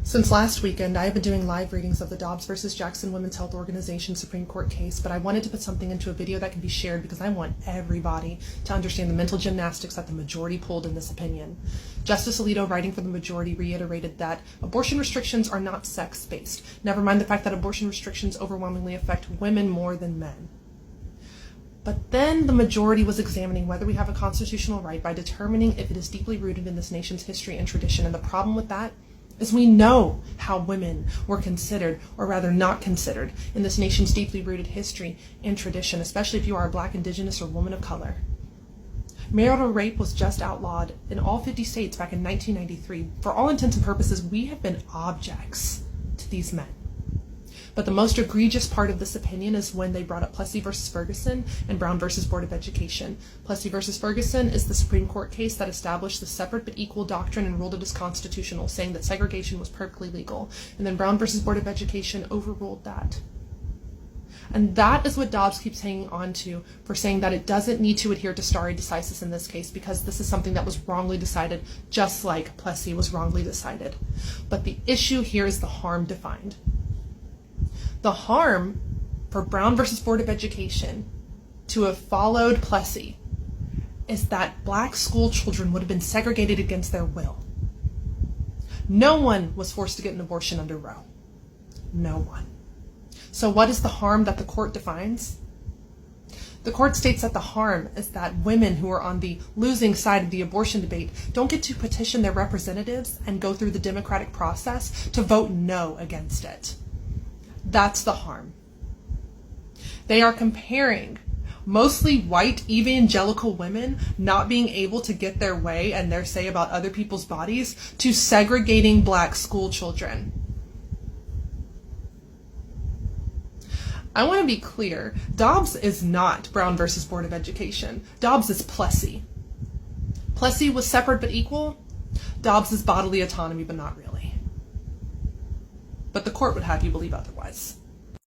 Since last weekend, I have been doing live readings of the Dobbs versus Jackson Women's Health Organization Supreme Court case, but I wanted to put something into a video that can be shared because I want everybody to understand the mental gymnastics that the majority pulled in this opinion. Justice Alito, writing for the majority, reiterated that abortion restrictions are not sex-based. Never mind the fact that abortion restrictions overwhelmingly affect women more than men. But then the majority was examining whether we have a constitutional right by determining if it is deeply rooted in this nation's history and tradition, and the problem with that is we know how women were considered, or rather not considered, in this nation's deeply rooted history and tradition, especially if you are a Black, Indigenous, or woman of color. Marital rape was just outlawed in all 50 states back in 1993. For all intents and purposes, we have been objects to these men. But the most egregious part of this opinion is when they brought up Plessy versus Ferguson and Brown versus Board of Education. Plessy versus Ferguson is the Supreme Court case that established the separate but equal doctrine and ruled it as constitutional, saying that segregation was perfectly legal. And then Brown versus Board of Education overruled that. And that is what Dobbs keeps hanging on to for saying that it doesn't need to adhere to stare decisis in this case because this is something that was wrongly decided, just like Plessy was wrongly decided. But the issue here is the harm defined. The harm for Brown versus Board of Education to have followed Plessy is that Black school children would have been segregated against their will. No one was forced to get an abortion under Roe. No one. So what is the harm that the court defines? The court states that the harm is that women who are on the losing side of the abortion debate don't get to petition their representatives and go through the democratic process to vote no against it. That's the harm. They are comparing mostly white evangelical women not being able to get their way and their say about other people's bodies to segregating Black school children. I want to be clear, Dobbs is not Brown versus Board of Education. Dobbs is Plessy. Plessy was separate but equal. Dobbs is bodily autonomy but not really. But the court would have you believe otherwise.